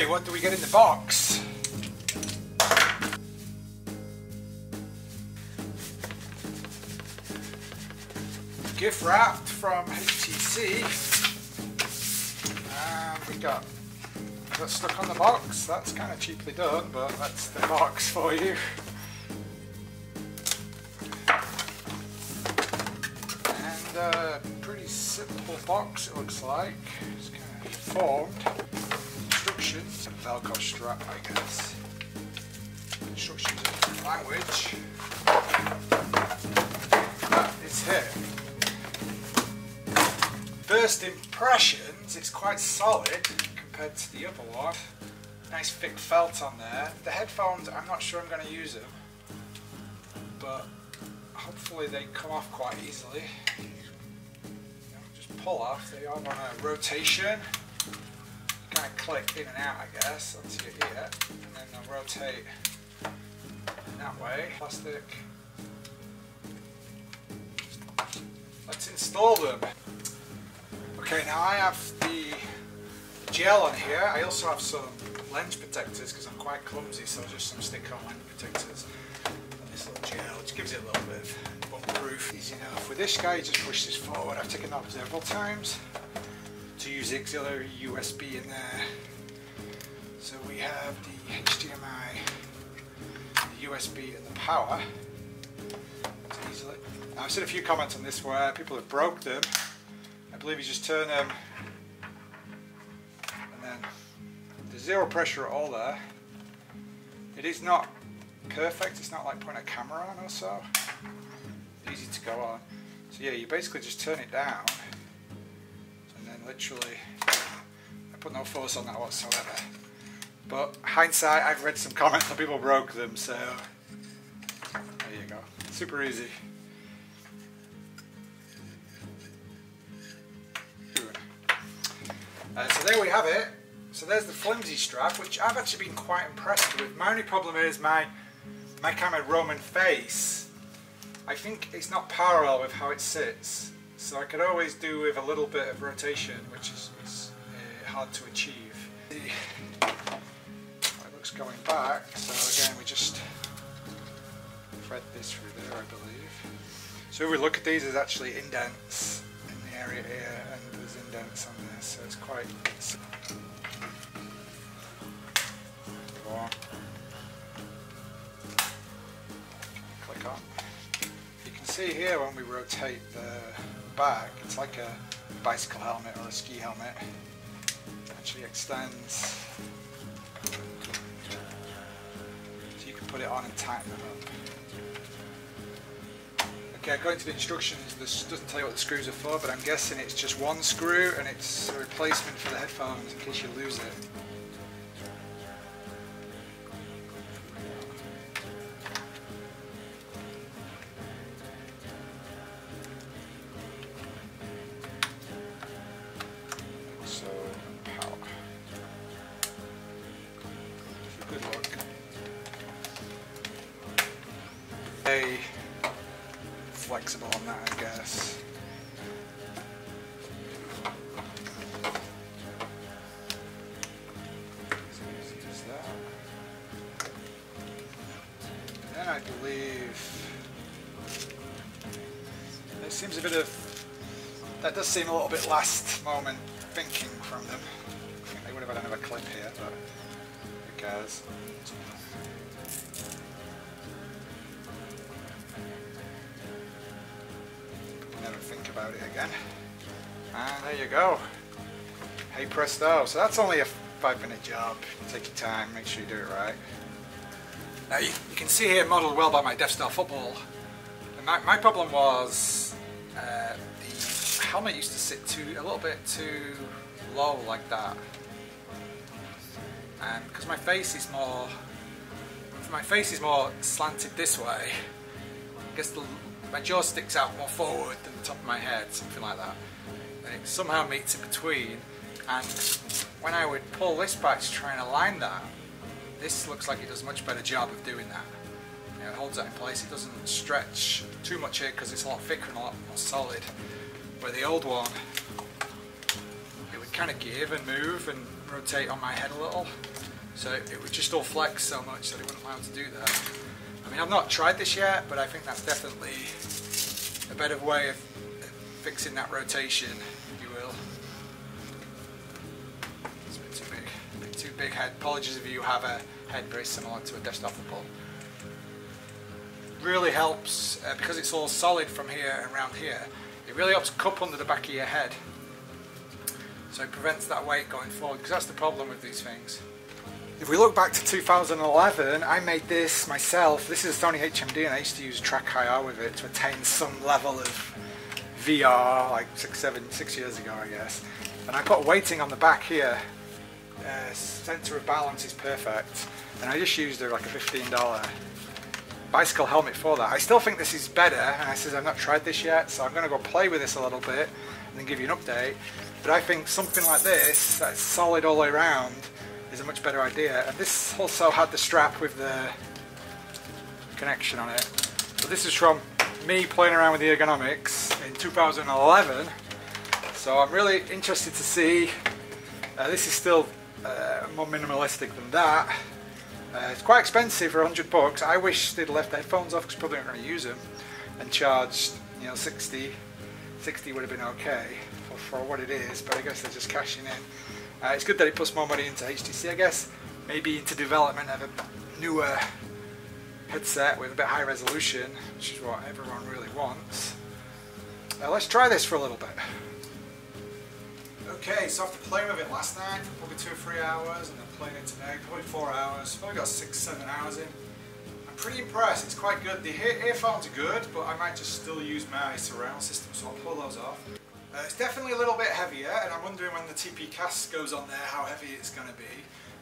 Okay, what do we get in the box? Gift wrapped from HTC. And we got stuck on the box. That's kind of cheaply done, but that's the box for you. And pretty simple box it looks like. It's kind of formed. Instructions, Velcro strap I guess. Instructions in different language. That is it. First impressions, it's quite solid compared to the other one. Nice thick felt on there. The headphones, I'm not sure I'm going to use them, but hopefully they come off quite easily. Just pull off. They are on a rotation. You kind of click in and out, I guess, onto your ear, and then they'll rotate in that way. Plastic. Let's install them. Okay, now I have the gel on here. I also have some lens protectors because I'm quite clumsy, so just some stick-on lens protectors. And this little gel, which gives it a little bit of bump-proof. Easy enough. With this guy, you just push this forward. I've taken it off several times to use the auxiliary USB in there. So we have the HDMI, the USB, and the power. Easily. Now, I've seen a few comments on this where people have broke them. I believe you just turn them, and then there's zero pressure at all there. It is not perfect, it's not like putting a camera on or so. Easy to go on. So yeah, you basically just turn it down, and then literally, I put no force on that whatsoever. But hindsight, I've read some comments that people broke them, so there you go. Super easy. So there we have it. So there's the flimsy strap, which I've actually been quite impressed with. My only problem is my kind of Roman face. I think it's not parallel with how it sits. So I could always do with a little bit of rotation, which is hard to achieve. It looks going back. So again, we just thread this through there, I believe. So if we look at these, there's actually indents in the area here, and there's indents on this, so it's quite. Go on. Click on. You can see here when we rotate the back, it's like a bicycle helmet or a ski helmet. It actually extends. So you can put it on and tighten it up. Okay, going to the instructions, this doesn't tell you what the screws are for, but I'm guessing it's just one screw and it's a replacement for the headphones in case you lose it. So, power. Good luck. Flexible on that, I guess. And then I believe there seems a bit of, that does seem a little bit last moment thinking from them. I think they would have had another clip here, but who cares? Think about it again, and there you go. Hey presto. So that's only a 5-minute job. Take your time, make sure you do it right. Now you can see here modelled well by my Death Star football. And my problem was the helmet used to sit a little bit too low like that, and because my face is more slanted this way, I guess my jaw sticks out more forward than the top of my head, something like that. And it somehow meets in between, and when I would pull this back to try and align that, this looks like it does a much better job of doing that. You know, it holds that in place, it doesn't stretch too much here because it's a lot thicker and a lot more solid. Where the old one, it would kind of give and move and rotate on my head a little. so it would just all flex so much that it wouldn't allow it to do that. I mean, I've not tried this yet, but I think that's definitely a better way of fixing that rotation, if you will. It's a bit too big, a bit too big head. Apologies if you have a head very similar to a desktop-able. Really helps, because it's all solid from here and around here, it really helps cup under the back of your head. So it prevents that weight going forward, because that's the problem with these things. If we look back to 2011, I made this myself. This is a Sony HMD, and I used to use track IR with it to attain some level of VR, like 6 years ago, I guess. And I put weighting on the back here. Center of balance is perfect, and I just used like a $15 bicycle helmet for that. I still think this is better, and I says I've not tried this yet, so I'm going to go play with this a little bit and then give you an update. But I think something like this, that's solid all the way around, is a much better idea. And this also had the strap with the connection on it. So this is from me playing around with the ergonomics in 2011. So I'm really interested to see. This is still more minimalistic than that. It's quite expensive for $100. I wish they'd left the headphones off, because probably not going to use them, and charged, you know, 60 would have been okay for what it is, but I guess they're just cashing in. It's good that it puts more money into HTC, I guess, maybe into development of a newer headset with a bit high resolution, which is what everyone really wants. Let's try this for a little bit. Okay, so after playing with it last night for probably 2 or 3 hours, and then playing it today, probably 4 hours, probably got 6-7 hours in. I'm pretty impressed, it's quite good. The earphones are good, but I might just still use my surround system, so I'll pull those off. It's definitely a little bit heavier, and I'm wondering when the TP cast goes on there how heavy it's going to be.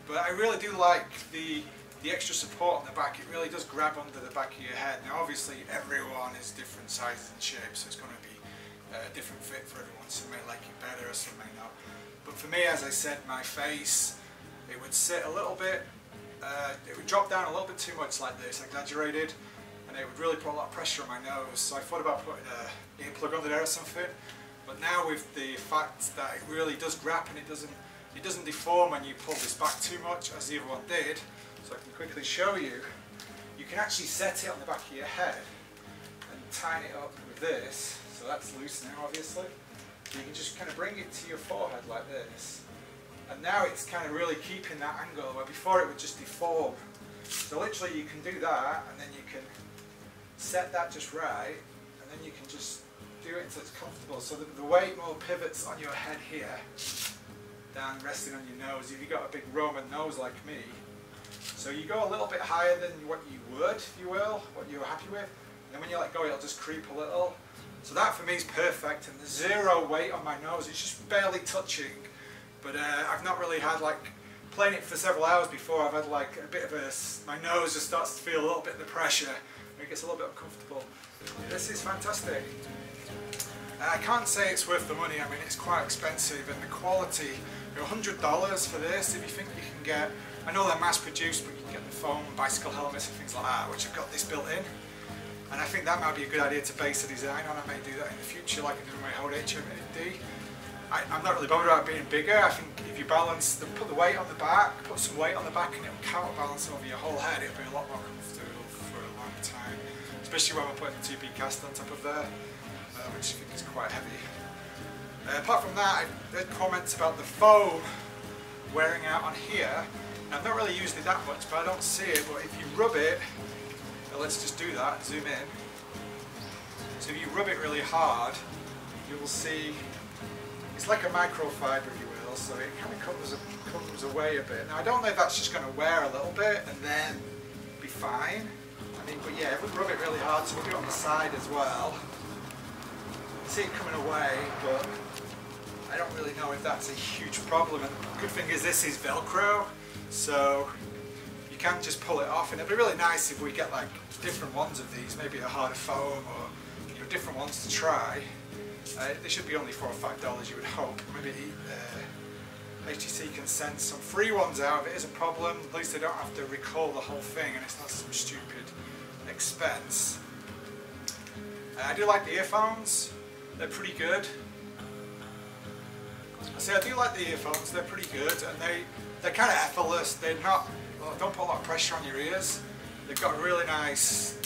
But I really do like the extra support on the back. It really does grab under the back of your head. Now obviously everyone is different sizes and shapes, so it's going to be a different fit for everyone. Some may like it better, some may not. But for me, as I said, my face, it would sit a little bit, it would drop down a little bit too much like this, exaggerated, and it would really put a lot of pressure on my nose. So I thought about putting an earplug under there or something. But now with the fact that it really does grab and it doesn't deform when you pull this back too much, as the other one did, so I can quickly show you, you can actually set it on the back of your head and tighten it up with this. So that's loose now, obviously. You can just kind of bring it to your forehead like this, and now it's kind of really keeping that angle, where before it would just deform. So literally you can do that, and then you can set that just right, and then you can just do it until it's comfortable, so that the weight more pivots on your head here, down resting on your nose, if you've got a big Roman nose like me. So you go a little bit higher than what you would, if you will, what you're happy with, and then when you let go it'll just creep a little. So that for me is perfect, and there's zero weight on my nose, it's just barely touching. But I've not really had, like, playing it for several hours before, I've had like a bit of my nose just starts to feel a little bit of the pressure, and it gets a little bit uncomfortable. This is fantastic. I can't say it's worth the money. I mean, it's quite expensive, and the quality, you know, $100 for this, if you think you can get, I know they're mass produced, but you can get the foam bicycle helmets and things like that, which have got this built in. And I think that might be a good idea to base a design on. I may do that in the future, like I do with my old HMD. I'm not really bothered about being bigger. I think if you balance, put the weight on the back, put some weight on the back, and it will counterbalance over your whole head. It'll be a lot more comfortable for a long time, especially when we're putting the TP cast on top of there, which I think is quite heavy. Apart from that, I heard comments about the foam wearing out on here. Now, I've not really used it that much, but I don't see it. But if you rub it, let's just do that and zoom in. So if you rub it really hard, you will see it's like a microfiber, if you will, so it kind of comes away a bit. Now I don't know if that's just going to wear a little bit and then be fine. I mean, but yeah, it would rub it really hard, so we'll do it on the side as well. See it coming away, but I don't really know if that's a huge problem. And the good thing is this is Velcro, so you can just pull it off, and it'd be really nice if we get like different ones of these, maybe a harder foam or, you know, different ones to try. They should be only $4 or $5, you would hope. Maybe HTC can send some free ones out if it is a problem. At least they don't have to recall the whole thing, and it's not some stupid expense. I do like the earphones. They're pretty good. I do like the earphones. They're pretty good, and they're kind of effortless. They're not, don't put a lot of pressure on your ears. They've got a really nice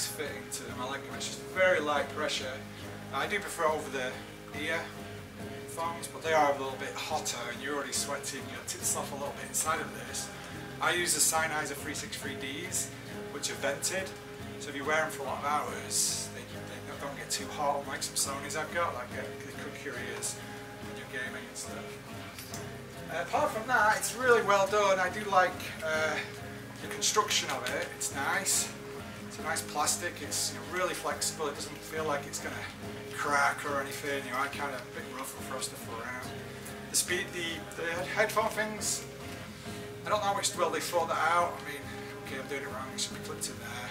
fitting to them. I like them. It's just very light pressure. I do prefer over the ear phones, but they are a little bit hotter and you're already sweating your tits off a little bit inside of this. I use the Sennheiser 363Ds, which are vented, so if you wear them for a lot of hours, they don't get too hot, like some Sonys I've got, like they cook your ears when you're gaming and stuff. Apart from that, it's really well done. I do like the construction of it. It's nice. It's a nice plastic. It's really flexible. It doesn't feel like it's going to crack or anything. I kind of a bit rough and throw stuff around. The headphone things, I don't know how much well they thought that out. I mean, okay, I'm doing it wrong. It should be clipped in there.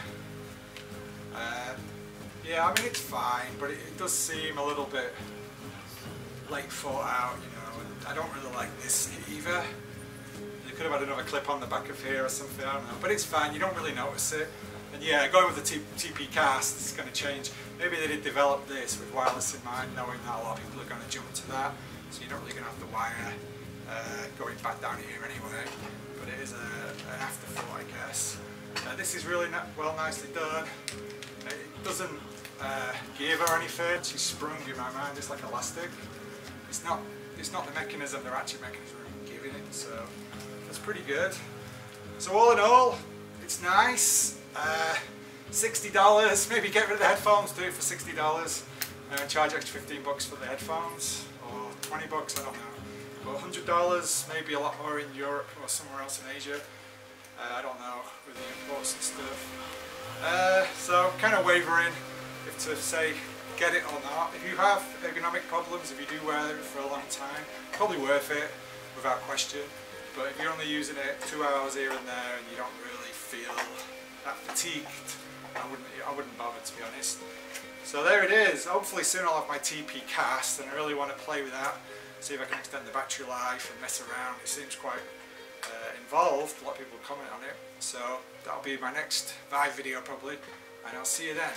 Yeah, I mean it's fine, but it does seem a little bit late thought out, and I don't really like this either. They could have had another clip on the back of here or something, I don't know, but it's fine, you don't really notice it. And yeah, going with the TP Cast is going to change. Maybe they did develop this with wireless in mind, knowing that a lot of people are going to jump to that, so you're not really going to have the wire going back down here anyway, but it is an afterthought, I guess. This is really nicely done. It doesn't give or anything. She's sprung in my mind, it's like elastic. It's not the mechanism, the ratchet mechanism giving it, so that's pretty good. So all in all, it's nice. $60, maybe get rid of the headphones, do it for $60 and charge extra $15 for the headphones, or $20, I don't know. Or $100, maybe a lot more in Europe or somewhere else in Asia. I don't know, with the imports and stuff. So kind of wavering if to say get it or not. If you have ergonomic problems, if you do wear it for a long time, probably worth it without question. But if you're only using it 2 hours here and there and you don't really feel that fatigued, I wouldn't bother, to be honest. So there it is. Hopefully soon I'll have my TP Cast, and I really want to play with that, see if I can extend the battery life and mess around. It seems quite involved. A lot of people comment on it. So that'll be my next Vive video probably, and I'll see you then.